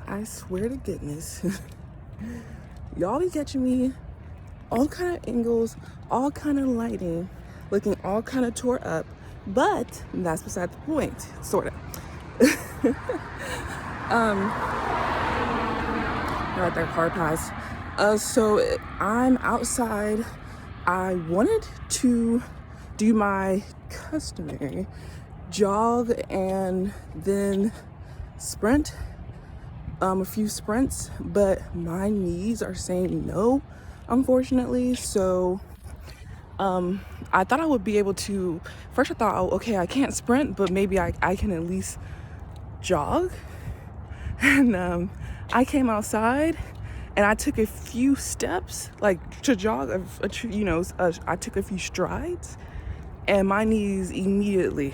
I swear to goodness, y'all be catching me all kind of angles, all kind of lighting, looking all kind of tore up, but that's beside the point, sort of. Right there, car pass. So I'm outside. I wanted to do my customary jog and then sprint, a few sprints, but my knees are saying no, unfortunately. So I thought I would be able to, first I thought, oh, okay, I can't sprint, but maybe I can at least jog. And I came outside and I took a few steps, like to jog, I took a few strides, and my knees immediately,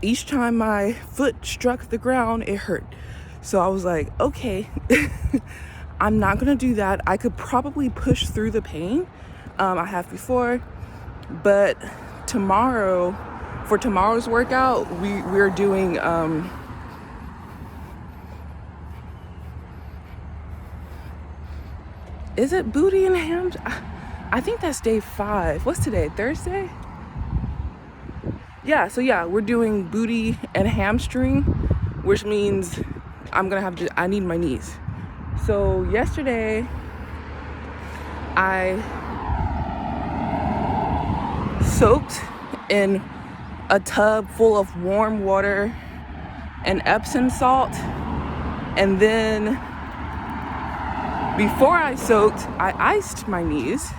each time my foot struck the ground, it hurt. So I was like, okay, I'm not gonna do that. I could probably push through the pain. I have before, but for tomorrow's workout, we're doing is it booty and hams? I think that's day 5. What's today? Thursday? Yeah, so yeah, we're doing booty and hamstring, which means I need my knees. So yesterday, I soaked in a tub full of warm water and Epsom salt, and then before I soaked, I iced my knees.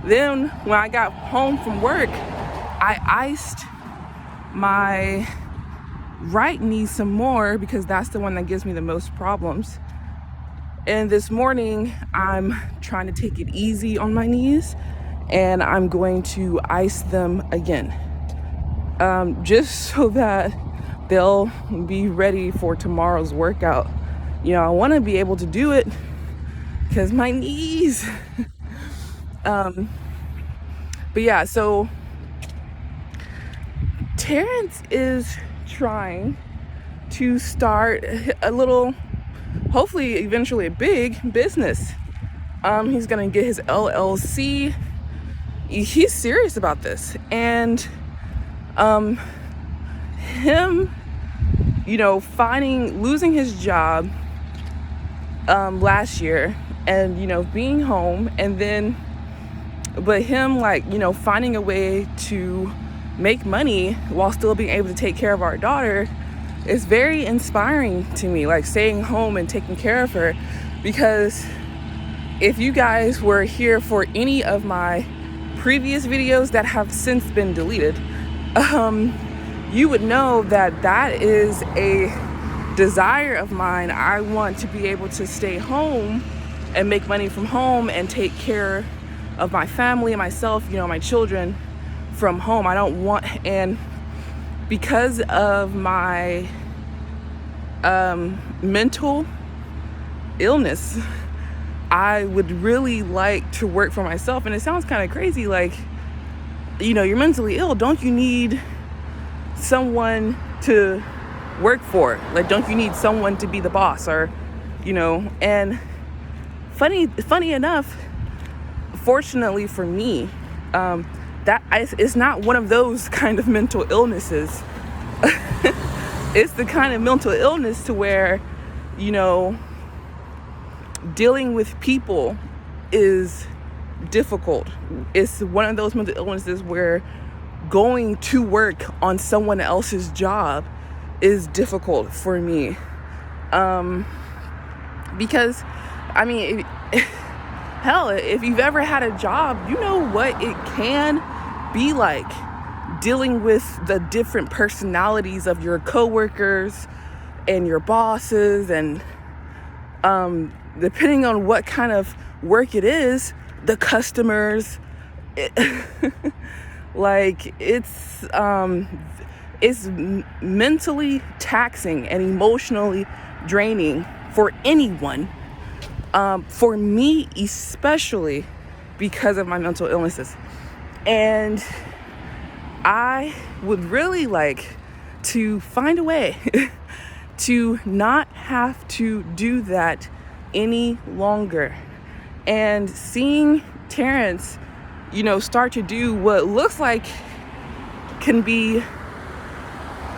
Then when I got home from work, I iced my right knee some more because that's the one that gives me the most problems. And this morning, I'm trying to take it easy on my knees, and I'm going to ice them again, just so that they'll be ready for tomorrow's workout. I want to be able to do it because my knees. But yeah, so Terrence is trying to start a little, hopefully eventually a big business. He's gonna get his LLC. He's serious about this, and him, losing his job last year, and being home, and then but him finding a way to make money while still being able to take care of our daughter is very inspiring to me, like staying home and taking care of her. Because if you guys were here for any of my previous videos that have since been deleted, you would know that is a desire of mine. I want to be able to stay home and make money from home and take care of my family and myself, my children from home. I don't want, and because of my mental illness, I would really like to work for myself. And it sounds kind of crazy, like, you're mentally ill. Don't you need someone to work for? Like, don't you need someone to be the boss? Or, and funny enough, fortunately for me, that it's not one of those kind of mental illnesses. It's the kind of mental illness to where, dealing with people is difficult. It's one of those mental illnesses where going to work on someone else's job is difficult for me. Because, hell, if you've ever had a job, you know what it can be like dealing with the different personalities of your coworkers and your bosses, and depending on what kind of work it is, the customers, it's mentally taxing and emotionally draining for anyone. For me, especially because of my mental illnesses. And I would really like to find a way to not have to do that any longer. And seeing Terrence, start to do what looks like can be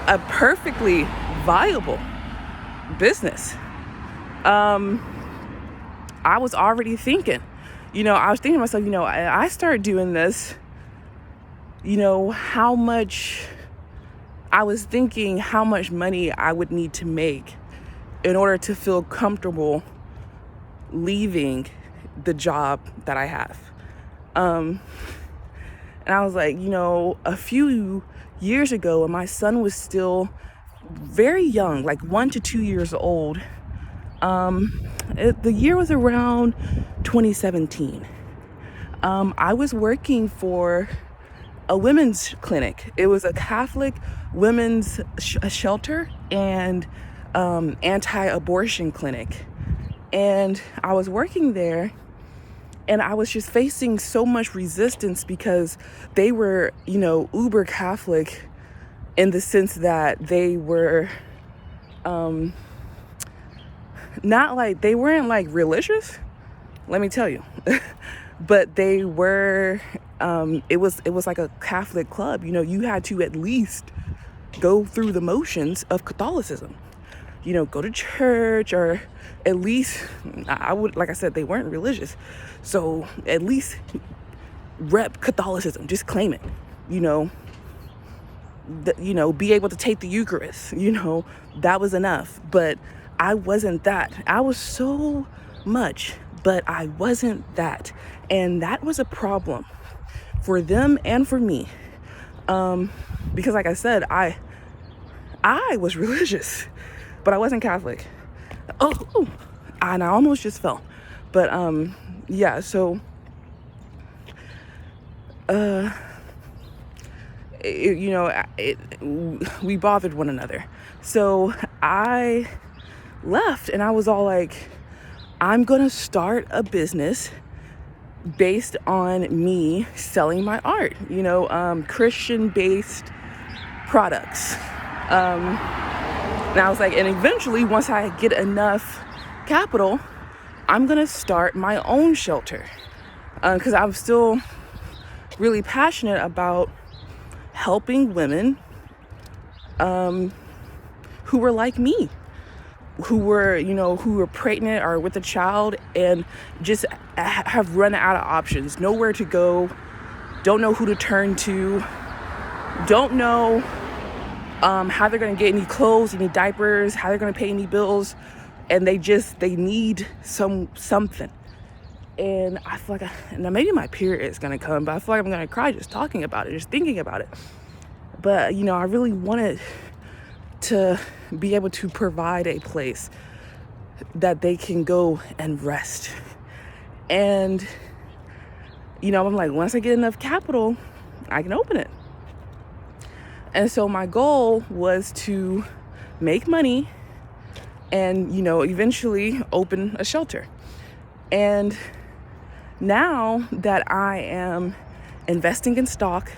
a perfectly viable business. I was already thinking, I was thinking to myself, I started doing this, how much money I would need to make in order to feel comfortable leaving the job that I have. And I was like, a few years ago when my son was still very young, like 1 to 2 years old, the year was around 2017. I was working for a women's clinic. It was a Catholic women's shelter and anti-abortion clinic. And I was working there, and I was just facing so much resistance because they were, uber Catholic in the sense that they were they weren't like religious, let me tell you, but they were, it was like a Catholic club. You had to at least go through the motions of Catholicism, go to church, or at least, like I said, they weren't religious. So at least rep Catholicism, just claim it, be able to take the Eucharist, that was enough. But I wasn't that. I was so much, but I wasn't that. And that was a problem for them and for me. Because like I said, I was religious, but I wasn't Catholic. Oh, and I almost just fell. But yeah, so we bothered one another. So I left, and I was all like, I'm gonna start a business based on me selling my art, Christian based products. And I was like, and eventually once I get enough capital, I'm gonna start my own shelter, because I'm still really passionate about helping women who were like me, who were pregnant or with a child and just have run out of options, nowhere to go, don't know who to turn to, don't know how they're going to get any clothes, any diapers, how they're going to pay any bills, and they need something. And I feel like now maybe my period is going to come, but I feel like I'm going to cry just talking about it, just thinking about it. But I really wanted to be able to provide a place that they can go and rest. And I'm like, once I get enough capital, I can open it. And so my goal was to make money and eventually open a shelter. And now that I am investing in stock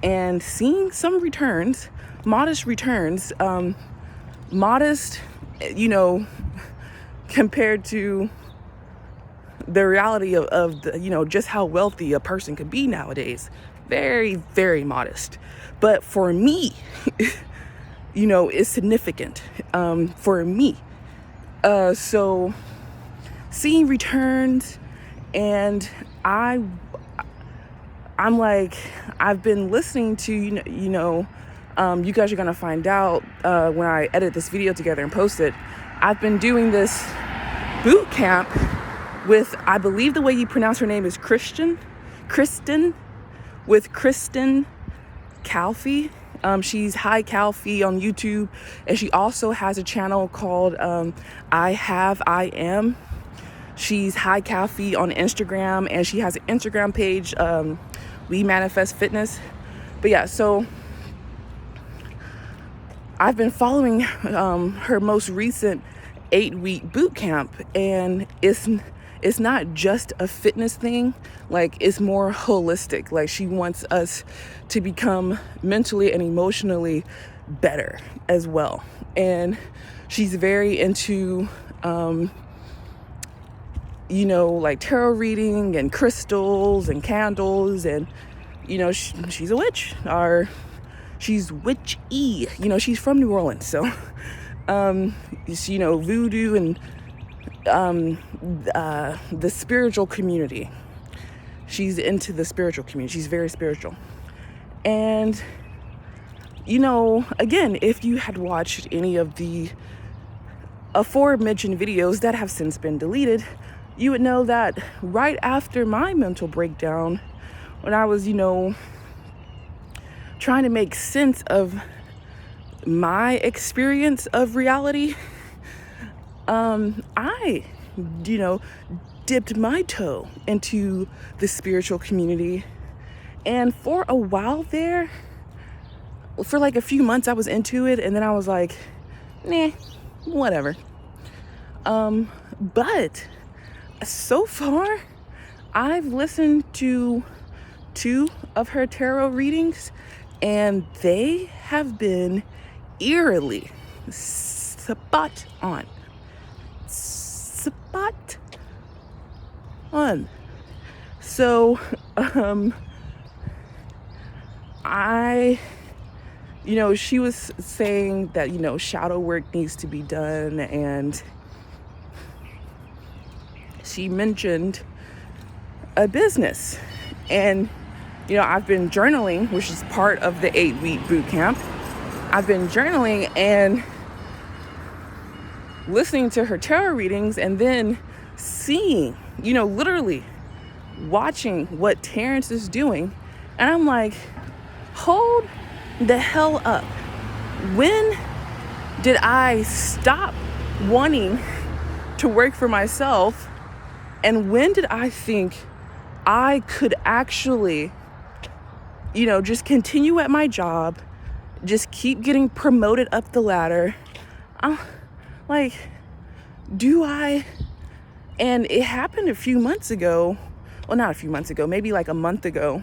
and seeing some returns, modest returns, compared to the reality of the, just how wealthy a person could be nowadays. Very, very modest. But for me, it's significant for me. So seeing returns, and I'm like, I've been listening to, you guys are going to find out when I edit this video together and post it. I've been doing this boot camp with, I believe the way you pronounce her name is Kristen, with Kristen Hicalfee. She's Hicalfee on YouTube, and she also has a channel called I Am. She's Hicalfee on Instagram, and she has an Instagram page, We Manifest Fitness. But yeah, so I've been following her most recent 8-week boot camp, and it's not just a fitness thing, like it's more holistic. Like she wants us to become mentally and emotionally better as well. And she's very into, like tarot reading and crystals and candles. And, she's a witch, or she's witchy. She's from New Orleans. So, voodoo and the spiritual community. She's into the spiritual community. She's very spiritual. And, again, if you had watched any of the aforementioned videos that have since been deleted, you would know that right after my mental breakdown, when I was, trying to make sense of my experience of reality, I, dipped my toe into the spiritual community. And for a while there, for like a few months, I was into it. And then I was like, nah, whatever. But so far, I've listened to 2 of her tarot readings, and they have been eerily spot on. Spot on. So, she was saying that, shadow work needs to be done, and she mentioned a business. And, I've been journaling, which is part of the 8-week boot camp. I've been journaling and listening to her tarot readings, and then seeing, literally watching what Terrence is doing. And I'm like, hold the hell up. When did I stop wanting to work for myself? And when did I think I could actually, just continue at my job, just keep getting promoted up the ladder? And it happened a few months ago. Well, not a few months ago, maybe like a month ago.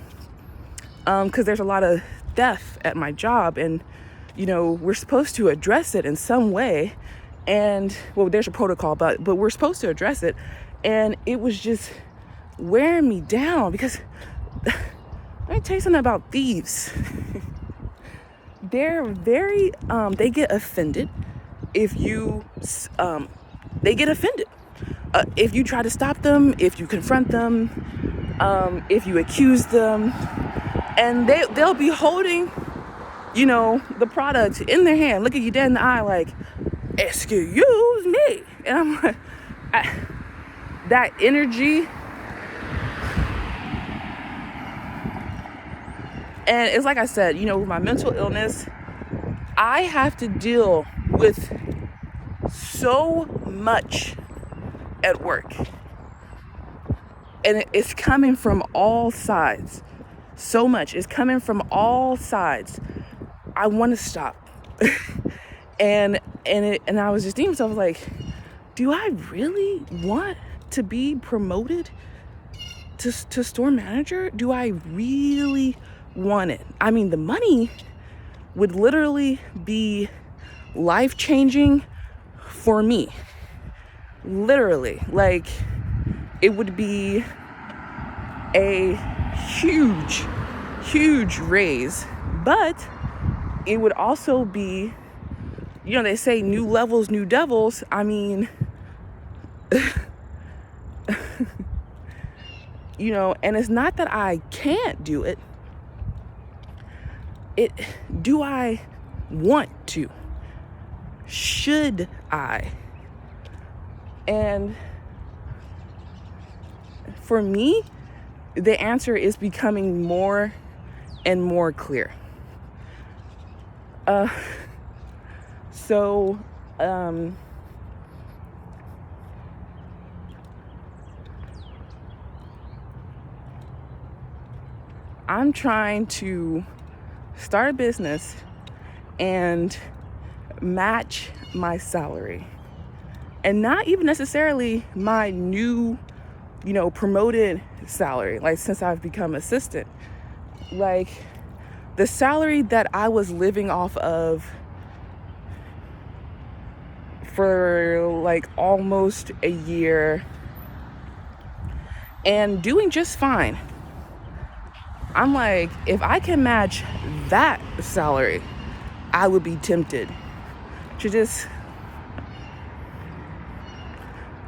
Because there's a lot of theft at my job, and, we're supposed to address it in some way. And, well, there's a protocol, but we're supposed to address it. And it was just wearing me down, because let me tell you something about thieves. They're very, they get offended if you, they get offended. If you try to stop them, if you confront them, if you accuse them, and they'll be holding, the product in their hand, look at you dead in the eye like, excuse me. And I'm like, that energy. And it's like I said, with my mental illness, I have to deal with so much at work. And it's coming from all sides. So much is coming from all sides. I want to stop. and I was just thinking to myself, like, do I really want to be promoted to store manager? Do I really want it? I mean, the money would literally be life-changing for me. Literally. Like, it would be a huge, huge raise. But it would also be, they say new levels, new devils. I mean, and it's not that I can't do it. Do I want to? Should I? And for me, the answer is becoming more and more clear. I'm trying to start a business and match my salary, and not even necessarily my new, promoted salary. Like, since I've become assistant, like, the salary that I was living off of for like almost a year and doing just fine. I'm like, if I can match that salary, I would be tempted to just,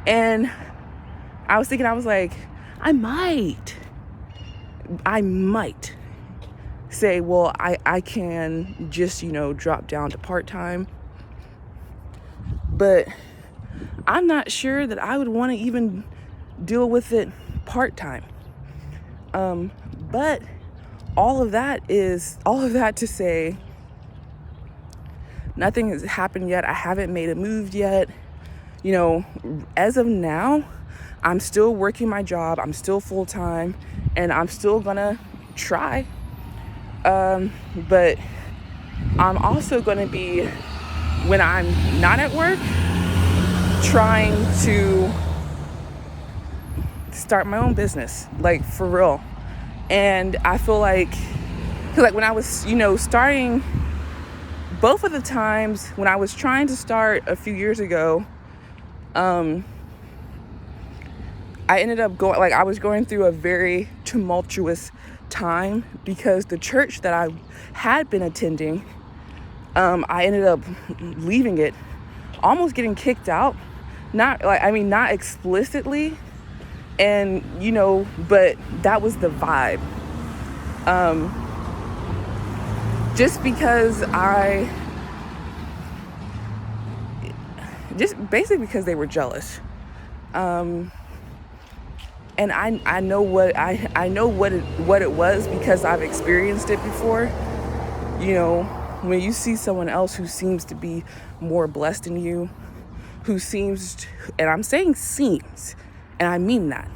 and I was thinking, I was like, I might say, well, I can just, drop down to part-time. But I'm not sure that I would want to even deal with it part-time. But all of that to say, nothing has happened yet. I haven't made a move yet. As of now, I'm still working my job. I'm still full-time, and I'm still gonna try. But I'm also gonna be, when I'm not at work, trying to start my own business, like for real. And I feel like, cause like when I was, starting, both of the times when I was trying to start a few years ago, I ended up I was going through a very tumultuous time because the church that I had been attending, I ended up leaving it, almost getting kicked out. Not explicitly, and but that was the vibe. Just because basically because they were jealous. And I know what it was because I've experienced it before. When you see someone else who seems to be more blessed than you, and I'm saying seems, and I mean that,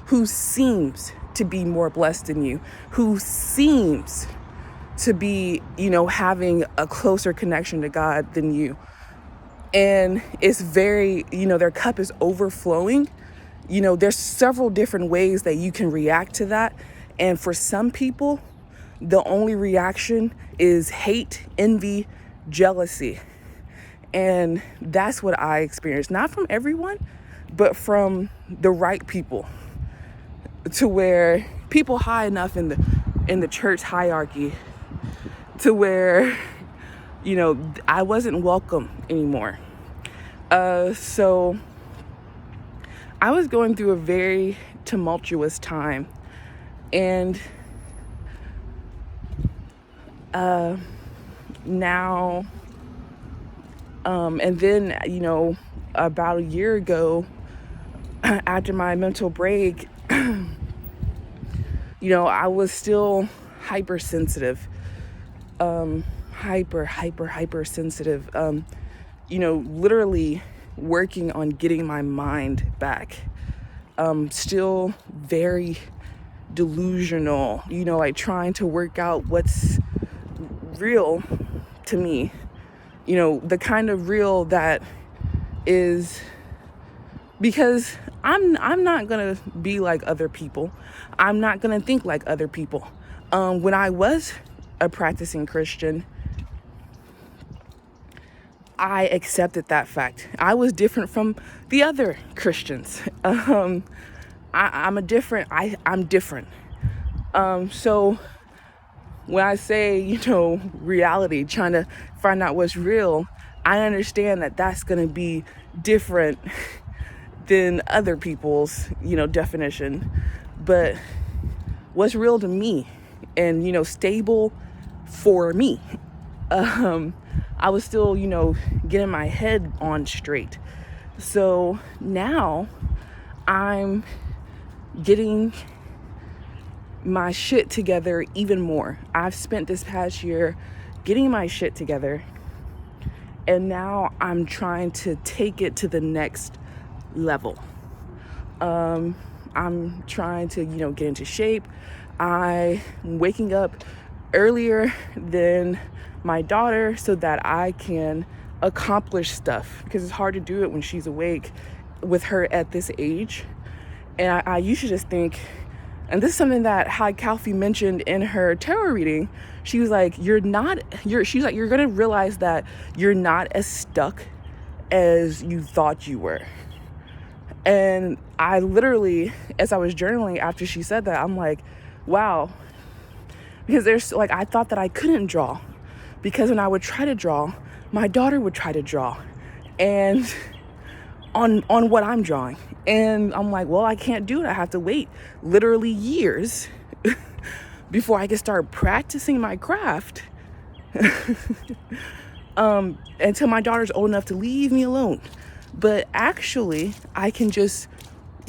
who seems to be more blessed than you, who seems to be, having a closer connection to God than you. And it's very, their cup is overflowing. There's several different ways that you can react to that. And for some people, the only reaction is hate, envy, jealousy. And that's what I experienced. Not from everyone, but from the right people. To where people high enough in the church hierarchy to where, I wasn't welcome anymore. So I was going through a very tumultuous time, and now, and then, about a year ago, after my mental break, I was still hypersensitive, hyper sensitive, literally working on getting my mind back. Still very delusional, like trying to work out what's real to me, the kind of real that is, because I'm not gonna be like other people. I'm not gonna think like other people. When I was a practicing Christian, I accepted that fact. I was different from the other Christians. I'm different. So when I say, reality, trying to find out what's real, I understand that that's going to be different than other people's, definition. But what's real to me and, stable for me, I was still, getting my head on straight. So now I'm getting my shit together even more. I've spent this past year getting my shit together, and now I'm trying to take it to the next level. I'm trying to, get into shape. I'm waking up earlier than my daughter so that I can accomplish stuff, because it's hard to do it when she's awake with her at this age. And I used to just think And this is something that Hicalfee mentioned in her tarot reading. She was like, you're going to realize that you're not as stuck as you thought you were. And I literally, as I was journaling after she said that, I'm like, wow. Because there's like, I thought that I couldn't draw, because when I would try to draw, my daughter would try to draw and on what I'm drawing. And I'm like, well, I can't do it. I have to wait literally years before I can start practicing my craft until my daughter's old enough to leave me alone. But actually, I can just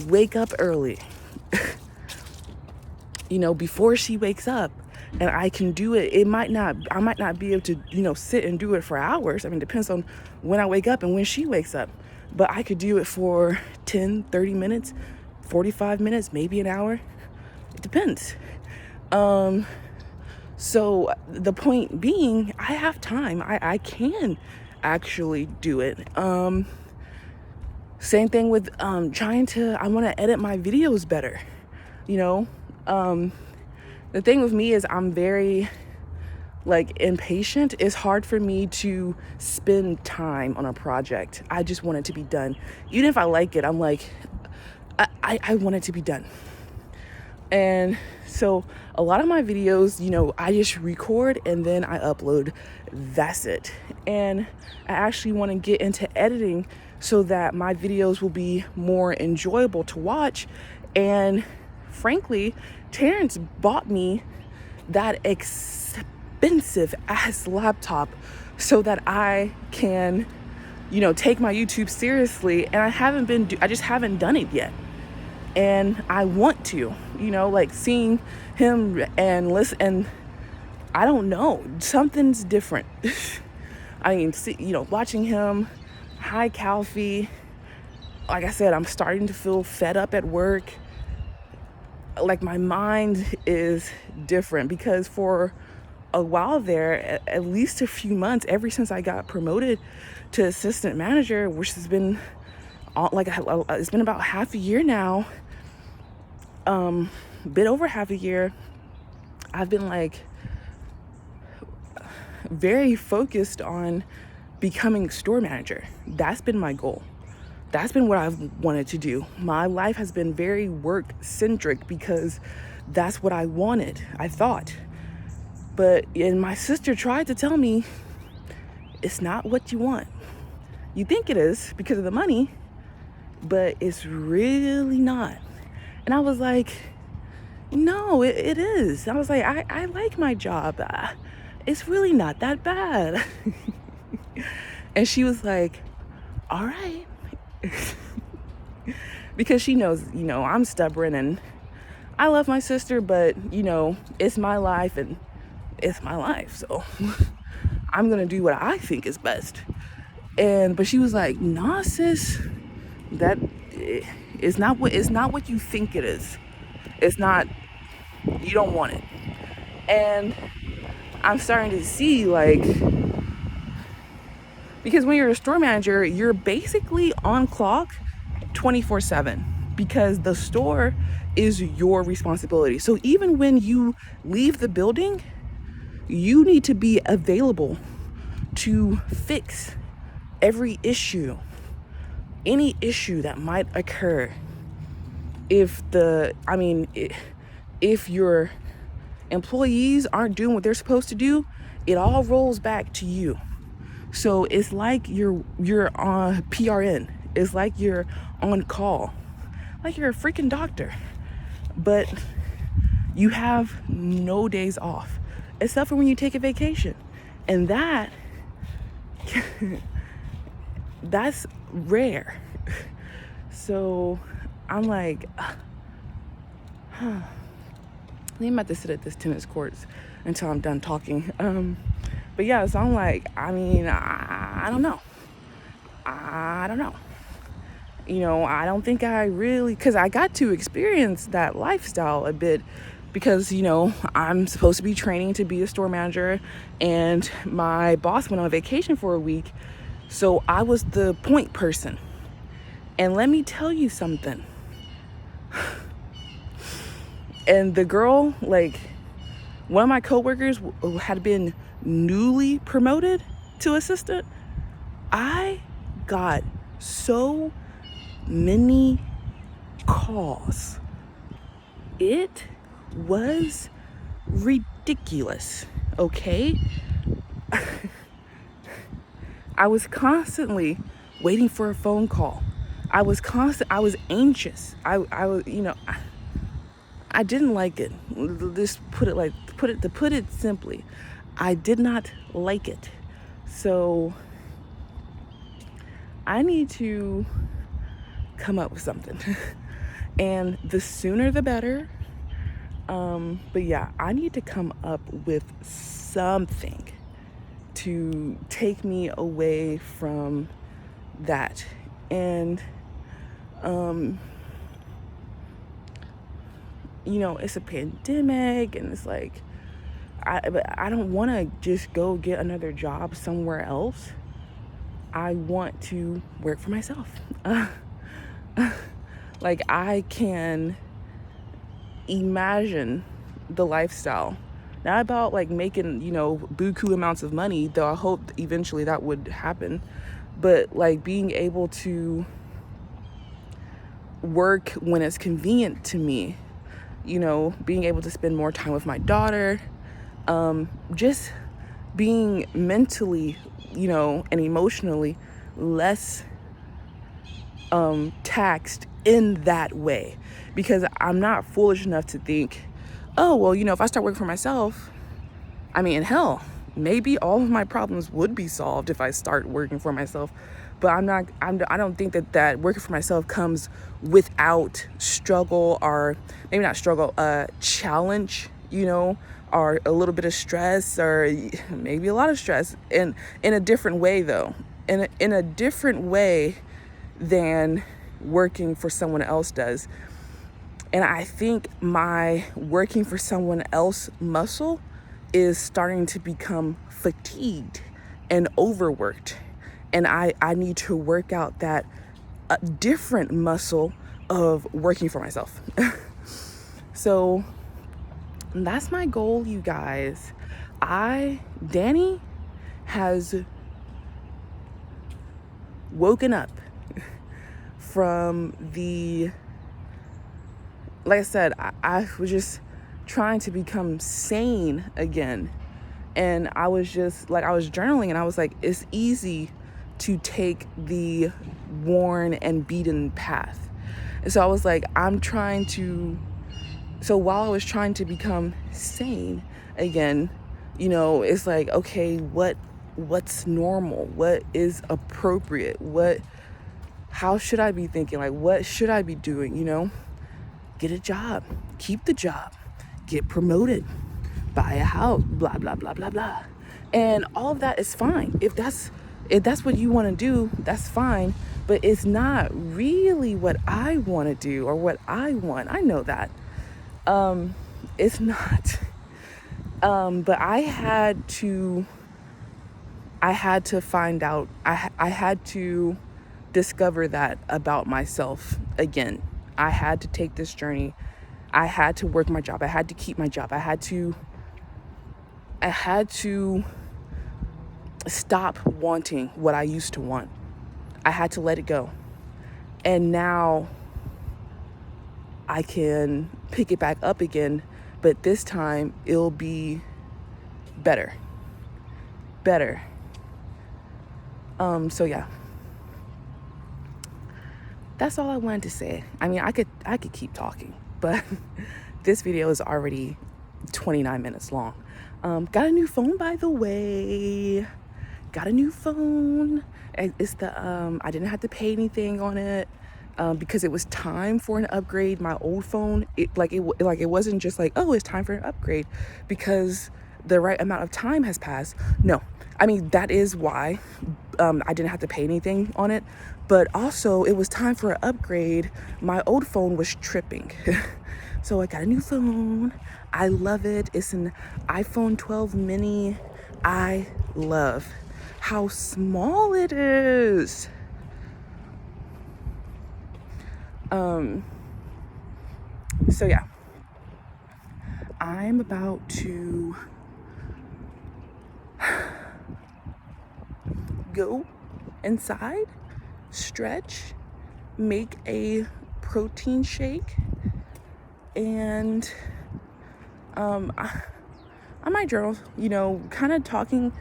wake up early, before she wakes up, and I can do it. I might not be able to, sit and do it for hours. I mean, it depends on when I wake up and when she wakes up. But I could do it for 10, 30 minutes, 45 minutes, maybe an hour. It depends. So the point being, I have time. I can actually do it. Same thing with I want to edit my videos better. The thing with me is I'm very impatient. It's hard for me to spend time on a project. I just want it to be done. Even if I like it, I'm like, I want it to be done. And so a lot of my videos, I just record and then I upload. That's it. And I actually want to get into editing so that my videos will be more enjoyable to watch. And frankly, Terrence bought me that expensive ass laptop so that I can, take my YouTube seriously. And I just haven't done it yet. And I want to, seeing him and listen, and I don't know, something's different. I mean, watching him, Hicalfee, like I said, I'm starting to feel fed up at work. Like my mind is different, because for a while there, at least a few months, ever since I got promoted to assistant manager, which has been it's been about half a year now, bit over half a year, I've been very focused on becoming store manager. That's been my goal. That's been what I've wanted to do. My life has been very work centric because that's what I wanted, I thought. And my sister tried to tell me, it's not what you want. You think it is because of the money, but it's really not. And I was like, no, it is. I was like, I like my job. It's really not that bad. And she was like, all right. Because she knows, I'm stubborn and I love my sister, but, it's my life and it's my life. So I'm going to do what I think is best. But she was like, nah, sis, that is not what you think it is. It's not, you don't want it. And I'm starting to see because when you're a store manager, you're basically on clock 24/7 because the store is your responsibility. So even when you leave the building, you need to be available to fix every issue, any issue that might occur. If your employees aren't doing what they're supposed to do, it all rolls back to you. So it's like you're on PRN. It's like you're on call, like you're a freaking doctor, but you have no days off except for when you take a vacation, and that's rare. So I'm like, I'm about to sit at this tennis courts until I'm done talking. But yeah, so I'm like, I don't know. I don't think I really, because I got to experience that lifestyle a bit because, I'm supposed to be training to be a store manager and my boss went on vacation for a week. So I was the point person. And let me tell you something. And the girl, like, one of my coworkers had been newly promoted to assistant. I got so many calls. It was ridiculous, okay? I was constantly waiting for a phone call. I was anxious. I was, I didn't like it. Just to put it simply, I did not like it. So I need to come up with something. And the sooner the better. But yeah, I need to come up with something to take me away from that. And it's a pandemic, and it's like I don't want to just go get another job somewhere else. I want to work for myself. Like, I can imagine the lifestyle. Not about like making, buku amounts of money, though I hope eventually that would happen. But like being able to work when it's convenient to me, being able to spend more time with my daughter, just being mentally, and emotionally less taxed in that way. Because I'm not foolish enough to think, oh, well, if I start working for myself, hell, maybe all of my problems would be solved if I start working for myself. But I don't think that working for myself comes without struggle, or maybe not struggle, challenge, or a little bit of stress, or maybe a lot of stress, in a different way though, in a different way than working for someone else does. And I think my working for someone else muscle is starting to become fatigued and overworked. And I need to work out that different muscle of working for myself. So that's my goal, you guys. Danny has woken up from like I said, I was just trying to become sane again. And I was just like, I was journaling, and I was like, it's easy to take the worn and beaten path. And so I was like, so while I was trying to become sane again, it's like, okay, what's normal? What is appropriate? How should I be thinking? Like, what should I be doing? Get a job, keep the job, get promoted, buy a house, blah, blah, blah, blah, blah. And all of that is fine. If that's what you want to do, that's fine. But it's not really what I want to do or what I want. I know that. It's not. But I had to find out, I had to discover that about myself again. I had to take this journey. I had to work my job. I had to keep my job. I had to stop wanting what I used to want. I had to let it go. And now I can pick it back up again, but this time it'll be better. So yeah. That's all I wanted to say. I could keep talking, but this video is already 29 minutes long. Got a new phone, by the way. Got a new phone. It's I didn't have to pay anything on it, because it was time for an upgrade. My old phone, it wasn't just like, oh, it's time for an upgrade because the right amount of time has passed. No, that is why I didn't have to pay anything on it. But also, it was time for an upgrade. My old phone was tripping. So I got a new phone. I love it. It's an iPhone 12 mini. I love how small it is. So yeah. I'm about to go inside, stretch, make a protein shake, and I might journal, you know, kind of talking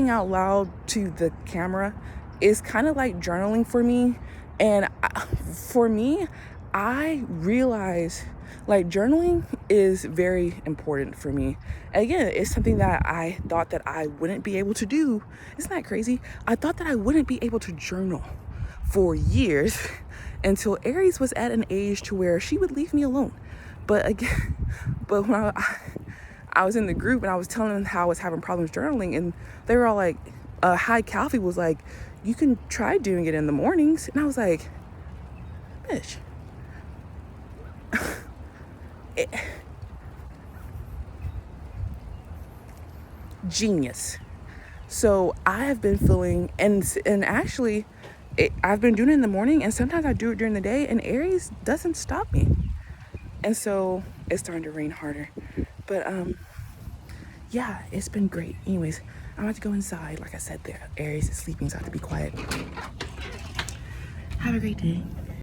out loud to the camera is kind of like journaling for me. And for me, I realize like journaling is very important for me. And again, it's something that I thought that I wouldn't be able to do. Isn't that crazy? I thought that I wouldn't be able to journal for years until Aries was at an age to where she would leave me alone. But again, but when I was in the group and I was telling them how I was having problems journaling, and they were all like, Hicalfee was like, you can try doing it in the mornings. And I was like, bitch. Genius. So I have been feeling, and actually, I've been doing it in the morning, and sometimes I do it during the day, and Aries doesn't stop me. And so it's starting to rain harder. But yeah, it's been great. Anyways, I'm about to go inside. Like I said, Aries is sleeping, so I have to be quiet. Have a great day.